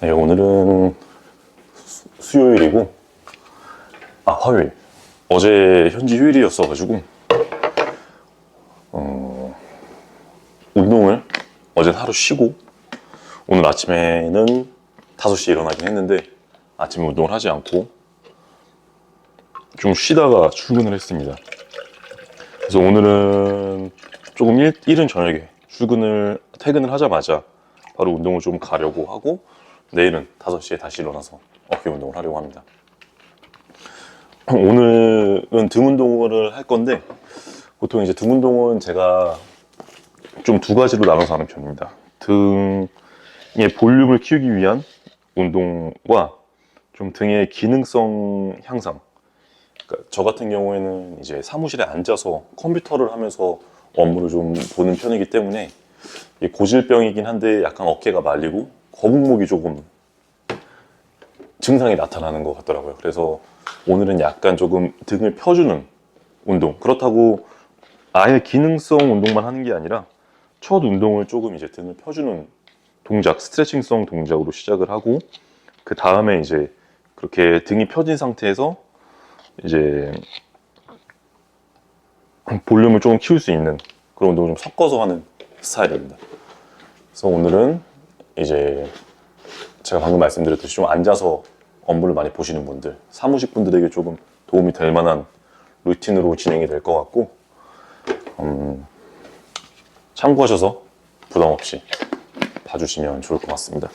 네, 오늘은 수요일이고, 화요일. 어제 현지 휴일이었어가지고, 운동을 어제 하루 쉬고, 오늘 아침에는 5시에 일어나긴 했는데, 아침에 운동을 하지 않고, 좀 쉬다가 출근을 했습니다. 그래서 오늘은 조금 이른 저녁에 퇴근을 하자마자 바로 운동을 좀 가려고 하고, 내일은 5시에 다시 일어나서 어깨 운동을 하려고 합니다. 오늘은 등 운동을 할 건데, 보통 이제 등 운동은 제가 좀 두 가지로 나눠서 하는 편입니다. 등의 볼륨을 키우기 위한 운동과 좀 등의 기능성 향상. 그러니까 저 같은 경우에는 이제 사무실에 앉아서 컴퓨터를 하면서 업무를 좀 보는 편이기 때문에 고질병이긴 한데 약간 어깨가 말리고 거북목이 조금 증상이 나타나는 것 같더라고요. 그래서 오늘은 약간 조금 등을 펴주는 운동. 그렇다고 아예 기능성 운동만 하는 게 아니라 첫 운동을 조금 이제 등을 펴주는 동작, 스트레칭성 동작으로 시작을 하고, 그 다음에 이제 그렇게 등이 펴진 상태에서 이제 볼륨을 조금 키울 수 있는 그런 운동을 좀 섞어서 하는 스타일입니다. 그래서 오늘은 이제 제가 방금 말씀드렸듯이 좀 앉아서 업무를 많이 보시는 분들, 사무직 분들에게 조금 도움이 될 만한 루틴으로 진행이 될 것 같고, 참고하셔서 부담 없이 봐주시면 좋을 것 같습니다.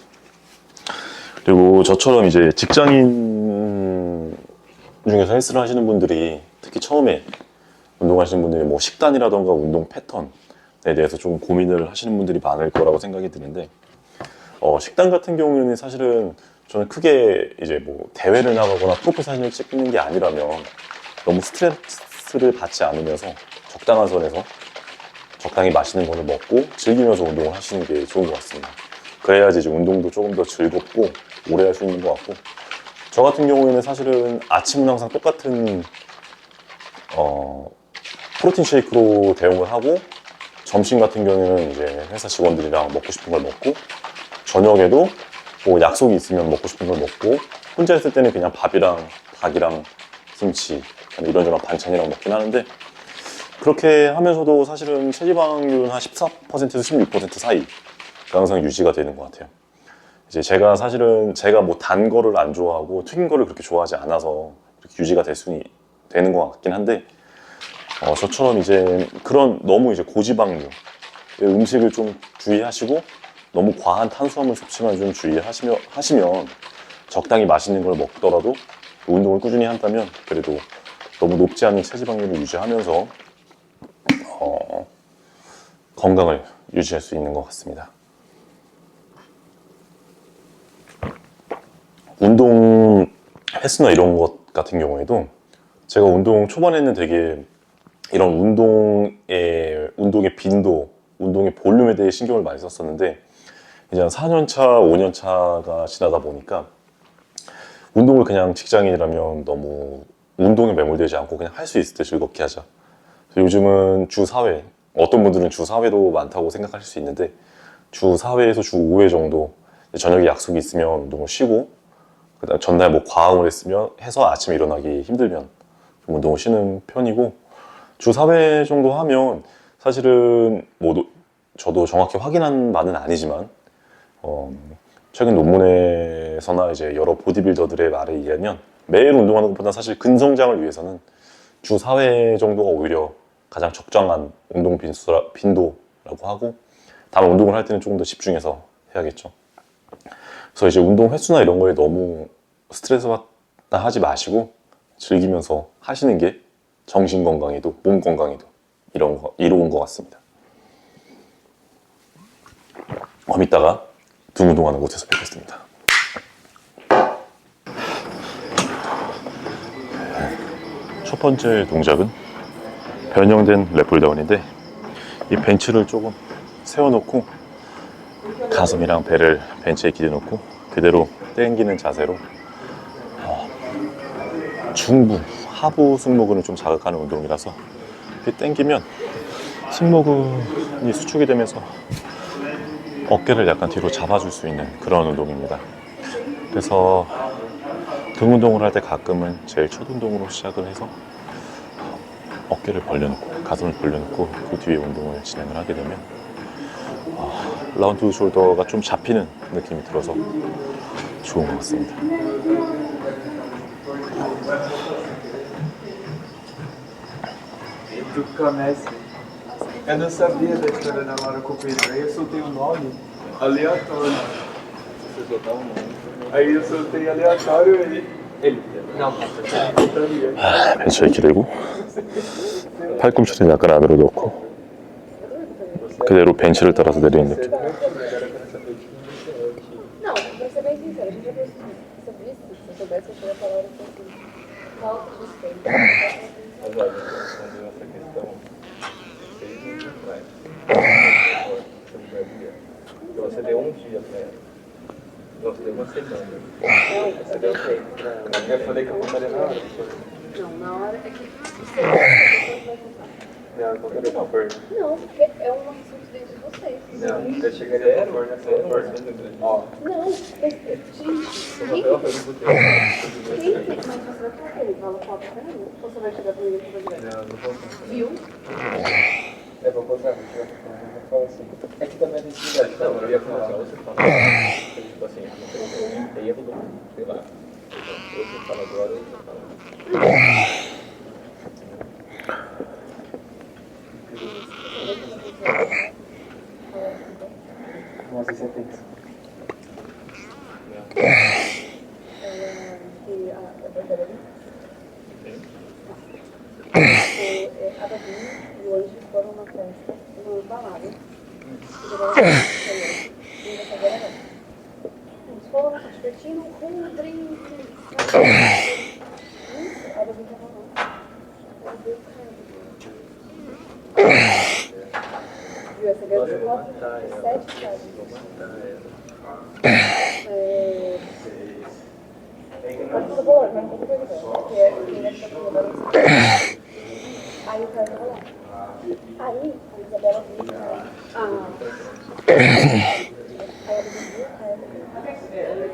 그리고 저처럼 이제 직장인 중에서 헬스를 하시는 분들이 특히 처음에 운동하시는 분들이 뭐 식단이라던가 운동 패턴에 대해서 좀 고민을 하시는 분들이 많을 거라고 생각이 드는데, 식단 같은 경우에는 사실은 저는 크게 이제 뭐 대회를 나가거나 프로필 사진을 찍는 게 아니라면 너무 스트레스를 받지 않으면서 적당한 선에서 적당히 맛있는 거를 먹고 즐기면서 운동을 하시는 게 좋은 것 같습니다. 그래야지 이제 운동도 조금 더 즐겁고 오래 할 수 있는 것 같고, 저 같은 경우에는 사실은 아침은 항상 똑같은 프로틴 쉐이크로 대용을 하고, 점심 같은 경우에는 이제 회사 직원들이랑 먹고 싶은 걸 먹고, 저녁에도 뭐 약속이 있으면 먹고 싶은 걸 먹고, 혼자 있을 때는 그냥 밥이랑 닭이랑 김치 이런저런 반찬이랑 먹긴 하는데, 그렇게 하면서도 사실은 체지방률은 한 14%에서 16% 사이가 항상 유지가 되는 것 같아요. 이제 제가 사실은 뭐 단 거를 안 좋아하고 튀긴 거를 그렇게 좋아하지 않아서 이렇게 유지가 되는 것 같긴 한데, 저처럼 이제 그런 너무 이제 고지방류 음식을 좀 주의하시고, 너무 과한 탄수화물 섭취만 좀 하시면 적당히 맛있는 걸 먹더라도 운동을 꾸준히 한다면 그래도 너무 높지 않은 체지방률을 유지하면서 건강을 유지할 수 있는 것 같습니다. 운동 횟수나 이런 것 같은 경우에도 제가 운동 초반에는 되게 이런 운동의 빈도, 운동의 볼륨에 대해 신경을 많이 썼었는데, 이제 한 4년차, 5년차가 지나다 보니까 운동을 그냥 직장인이라면 너무 운동에 매몰되지 않고 그냥 할 수 있을 때 즐겁게 하자. 요즘은 주 4회, 어떤 분들은 주 4회도 많다고 생각하실 수 있는데, 주 4회에서 주 5회 정도 저녁에 약속이 있으면 운동을 쉬고, 그다음 전날 뭐 과음을 해서 아침에 일어나기 힘들면 좀 운동을 쉬는 편이고, 주 4회 정도 하면 사실은 뭐 저도 정확히 확인한 바는 아니지만 최근 논문에서나 이제 여러 보디빌더들의 말에 의하면 매일 운동하는 것보다 사실 근성장을 위해서는 주 4회 정도가 오히려 가장 적정한 운동 빈도라고 하고, 다만 운동을 할 때는 조금 더 집중해서 해야겠죠. 그래서 이제 운동 횟수나 이런 거에 너무 스트레스 받다 하지 마시고 즐기면서 하시는 게 정신 건강에도 몸 건강에도 이로운 것 같습니다. 그럼 이따가 등 운동하는 곳에서 뵙겠습니다. 첫 번째 동작은 변형된 랩풀다운인데, 이 벤치를 조금 세워놓고 가슴이랑 배를 벤치에 기대놓고 그대로 당기는 자세로 중부, 하부 승모근을 좀 자극하는 운동이라서 이렇게 당기면 승모근이 수축이 되면서 어깨를 약간 뒤로 잡아줄 수 있는 그런 운동입니다. 그래서 등 운동을 할 때 가끔은 제일 첫 운동으로 시작을 해서 어깨를 벌려놓고 가슴을 벌려놓고 그 뒤에 운동을 진행을 하게 되면 라운드 숄더가 좀 잡히는 느낌이 들어서 좋은 것 같습니다. Tu conhece? Eu não sabia da história da Laura Copeira. Aí eu soltei um nome aleatório. Você soltar um nome? Aí eu soltei aleatório e ele. Não, 벤치에 기대고 팔꿈치를 약간 안으로 넣고 그대로 벤치를 따라서 내리는 느낌. Não, pra ser bem sincero, a gente já fez sobre isso. Se eu soubesse, eu teria falado que assim, falta de respeito. Mas olha, respondendo essa questão 6 meses atrás. Então você deu um dia pra ela. Não, você deu uma semana. Não, você deu 3 pra ela. Eu falei que eu contaria na hora. Não, na hora é que você vai contar. Não, eu contaria pra Fer. Não, porque é um assunto dentro de vocês. Não, eu chegaria pra Fer nessa Ó. Não, mas, gente, quem Eu perguntei. mas você vai falar com ele, fala pra caramba. Ou você vai chegar pra ele e fazer? Não, não vou. Viu? É, vou posar, vou falar assim. É que também tem que ligar, então, eu ia falar, você fala. Tipo assim, não tem erro do, sei lá. Ou você fala agora, ou você fala. Nossa, você tem que. Que a Bárbara a Davi e o Anjo foram na festa, numa balada. Eles foram se divertindo com um drink. A Davi tava lá. Ela deu viu essa garota? 7 casos. Mas por favor, não vou perguntar. Que é quem vai ficar falando. Aí o cara tava lá. Aí a Isabela viu. Aí ela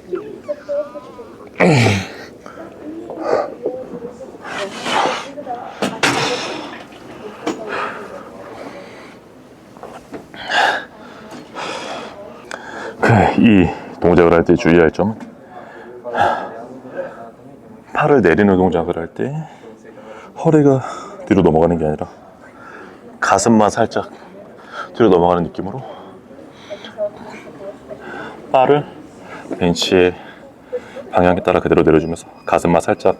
viu, 이 동작을 할 때 주의할 점은 팔을 내리는 동작을 할 때 허리가 뒤로 넘어가는 게 아니라 가슴만 살짝 뒤로 넘어가는 느낌으로 팔을 벤치의 방향에 따라 그대로 내려주면서 가슴만 살짝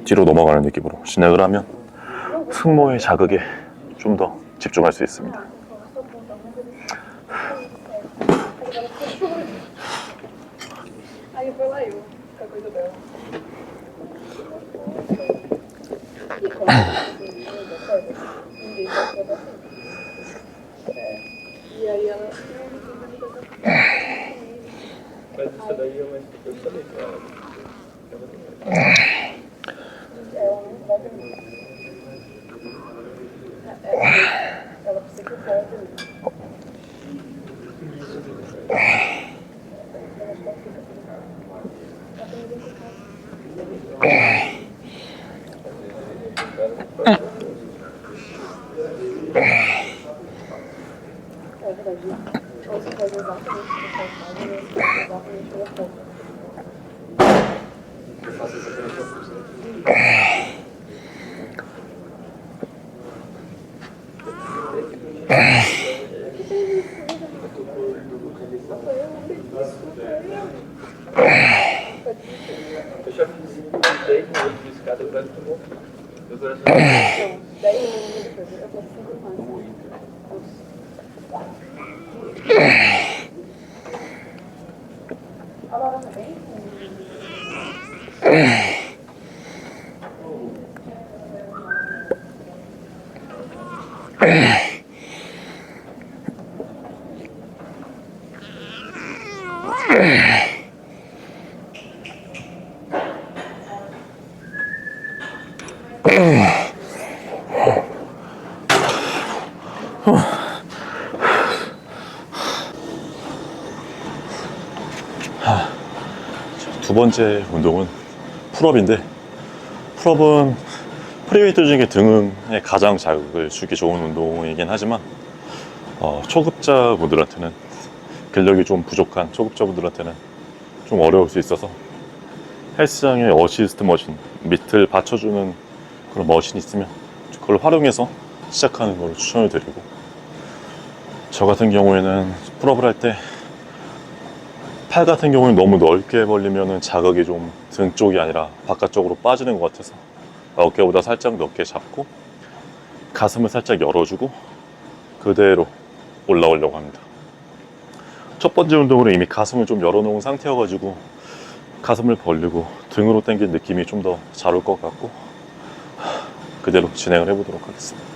뒤로 넘어가는 느낌으로 진행을 하면 승모의 자극에 좀 더 집중할 수 있습니다. aí foi lá eu, com a coisa dela. E como assim, ninguém passou da E aí ela. Mas isso daí é uma coisa que eu falei pra ela. Ela não vai dormir. Ela precisa que o cara dormir. É verdade. Ou você faz exatamente o que você faz, ou você faz exatamente o oposto. Eu faço exatamente o oposto. Eu já fiz 10 minutos de escada pra tomar. Eu tô achando. 10 minutos depois, eu vou sempre mais. A Laura também? 두 번째 운동은 풀업인데, 풀업은 프리웨이트 중에 등에 가장 자극을 주기 좋은 운동이긴 하지만 초급자분들한테는, 근력이 좀 부족한 초급자분들한테는 좀 어려울 수 있어서 헬스장에 어시스트 머신, 밑을 받쳐주는 그런 머신이 있으면 그걸 활용해서 시작하는 걸 추천을 드리고, 저 같은 경우에는 풀업을 할 때 팔 같은 경우는 너무 넓게 벌리면 자극이 좀 등 쪽이 아니라 바깥쪽으로 빠지는 것 같아서 어깨보다 살짝 넓게 잡고 가슴을 살짝 열어주고 그대로 올라오려고 합니다. 첫 번째 운동으로 이미 가슴을 좀 열어놓은 상태여가지고 가슴을 벌리고 등으로 당긴 느낌이 좀 더 잘 올 것 같고, 그대로 진행을 해보도록 하겠습니다.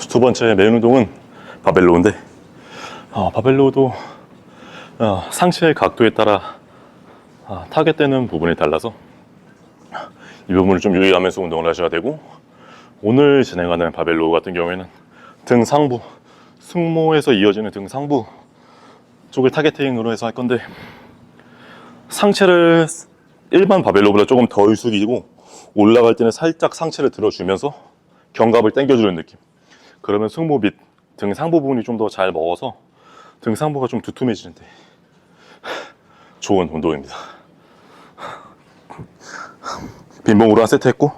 두 번째 메인 운동은 바벨로우인데, 바벨로우도 상체의 각도에 따라 타겟되는 부분이 달라서 이 부분을 좀 유의하면서 운동을 하셔야 되고, 오늘 진행하는 바벨로우 같은 경우에는 등 상부, 승모에서 이어지는 등 상부 쪽을 타겟팅으로 해서 할 건데, 상체를 일반 바벨로우보다 조금 덜 숙이고 올라갈 때는 살짝 상체를 들어주면서 견갑을 당겨주는 느낌. 그러면 승모 및 등 상부 부분이 좀 더 잘 먹어서 등 상부가 좀 두툼해지는데 좋은 운동입니다. 빈봉으로 한 세트 했고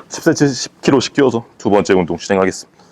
10cm 10kg씩 끼워서 두 번째 운동 진행하겠습니다.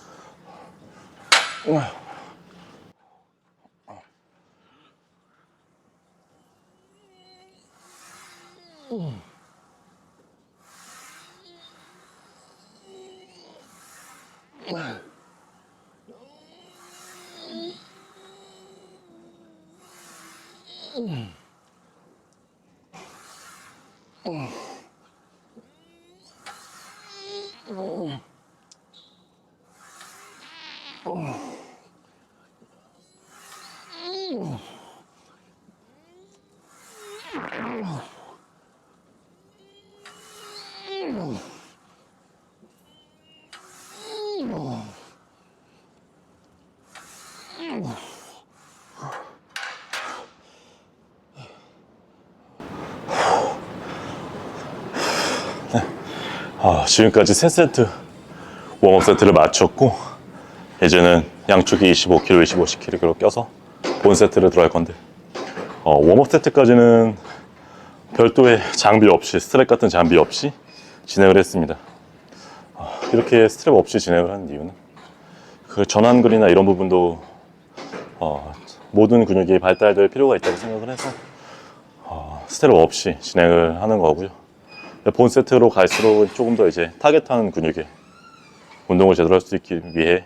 지금까지 3세트 웜업 세트를 마쳤고, 이제는 양쪽이 25kg, 25kg로 껴서 본 세트를 들어갈 건데, 웜업 세트까지는 별도의 장비 없이, 스트랩 같은 장비 없이 진행을 했습니다. 이렇게 스트랩 없이 진행을 하는 이유는 그 전완근이나 이런 부분도 모든 근육이 발달될 필요가 있다고 생각을 해서 스트랩 없이 진행을 하는 거고요. 본 세트로 갈수록 조금 더 이제 타겟하는 근육에 운동을 제대로 할 수 있기 위해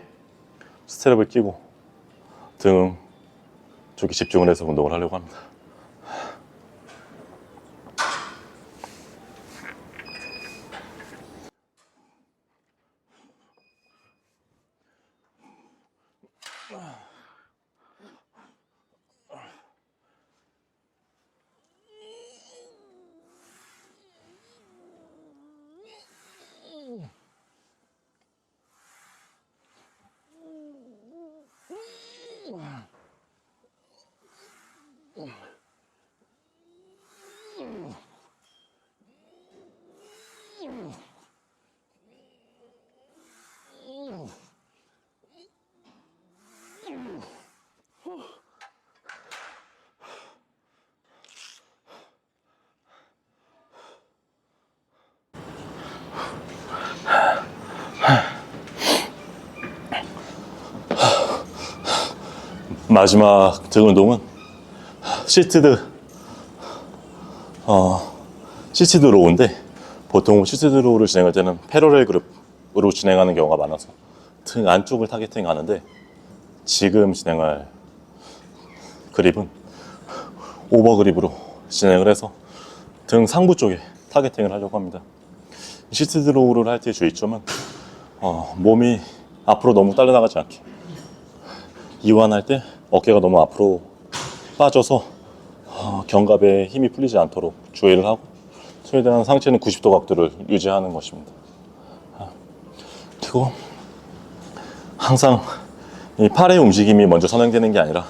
스트랩을 끼고 등 쪽에 집중을 해서 운동을 하려고 합니다. 마지막 등 운동은 시티드 로우인데, 보통 시티드 로우를 진행할 때는 패러렐 그립으로 진행하는 경우가 많아서 등 안쪽을 타겟팅 하는데, 지금 진행할 그립은 오버 그립으로 진행을 해서 등 상부 쪽에 타겟팅을 하려고 합니다. 시티드 로우를 할 때 주의점은 몸이 앞으로 너무 딸려나가지 않게, 이완할 때 어깨가 너무 앞으로 빠져서 견갑에 힘이 풀리지 않도록 주의를 하고, 최대한 상체는 90도 각도를 유지하는 것입니다. 그리고 항상 이 팔의 움직임이 먼저 선행되는 게 아니라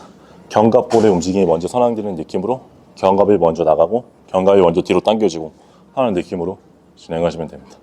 견갑골의 움직임이 먼저 선행되는 느낌으로 견갑이 먼저 나가고 견갑이 먼저 뒤로 당겨지고 하는 느낌으로 진행하시면 됩니다.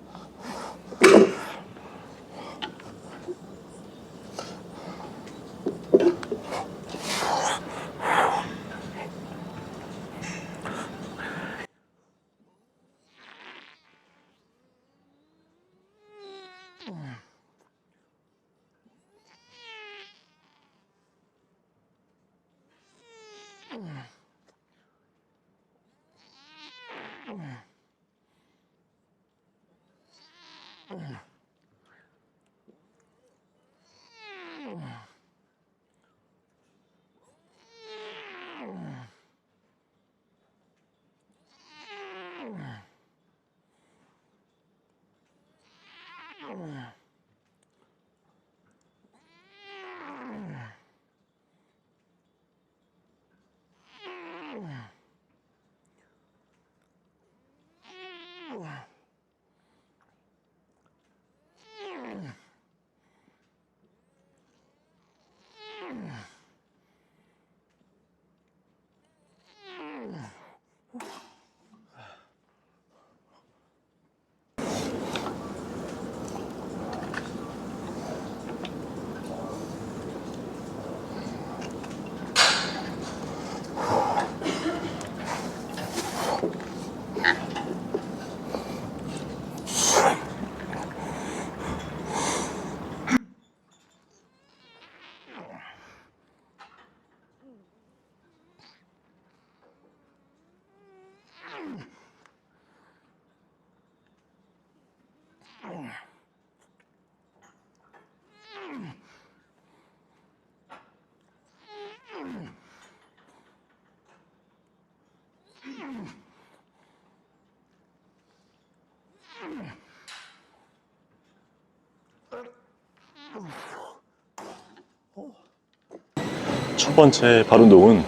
첫 번째 발 운동은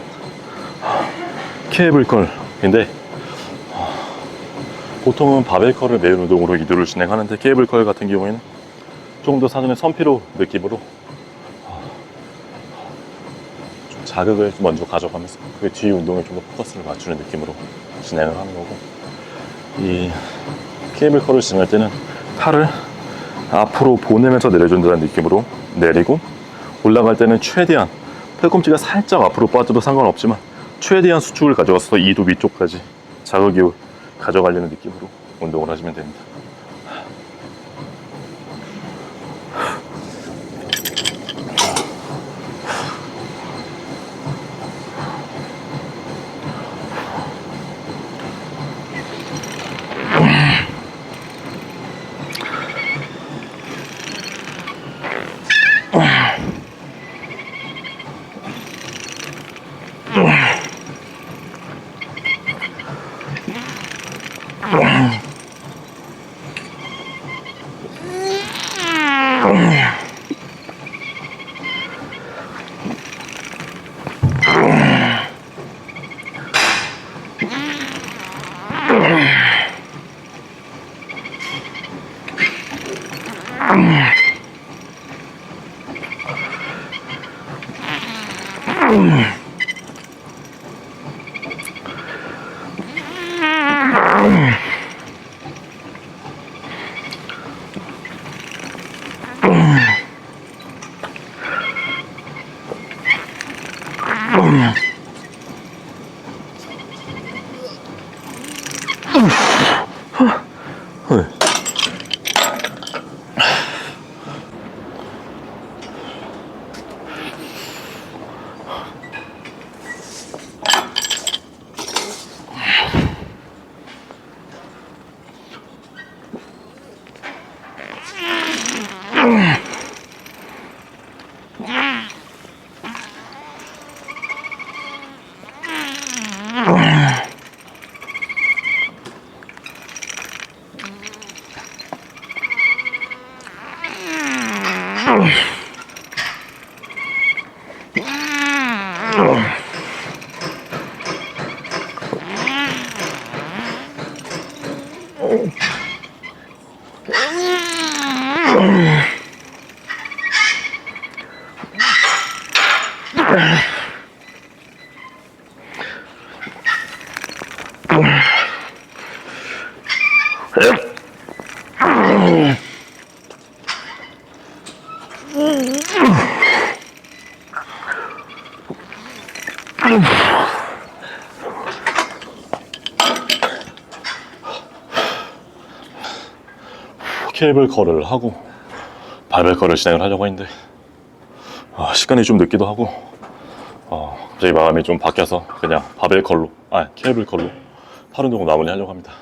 케이블 컬인데, 보통은 바벨 컬을 메인 운동으로 이두를 진행하는데, 케이블 컬 같은 경우에는 조금 더 사전에 선피로 느낌으로 좀 자극을 먼저 가져가면서 그 뒤 운동에 좀 더 포커스를 맞추는 느낌으로 진행을 하는 거고, 이 케이블 컬을 진행할 때는 팔을 앞으로 보내면서 내려준다는 느낌으로 내리고, 올라갈 때는 최대한 팔꿈치가 살짝 앞으로 빠져도 상관없지만 최대한 수축을 가져가서 2도 위쪽까지 자극이 가져가려는 느낌으로 운동을 하시면 됩니다. 케이블컬을 하고 바벨컬을 진행을 하려고 했는데 시간이 좀 늦기도 하고 갑자기 마음이 좀 바뀌어서 그냥 케이블컬로 하루 운동을 마무리하려고 합니다.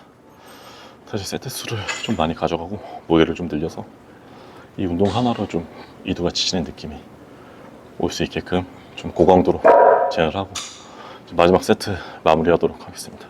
사실 세트 수를 좀 많이 가져가고 무게를 좀 늘려서 이 운동 하나로 좀 이두가 지치는 느낌이 올 수 있게끔 좀 고강도로 진행을 하고 마지막 세트 마무리하도록 하겠습니다.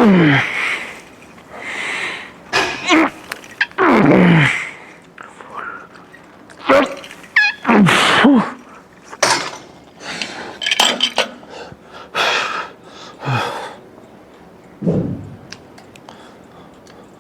Mm-hmm.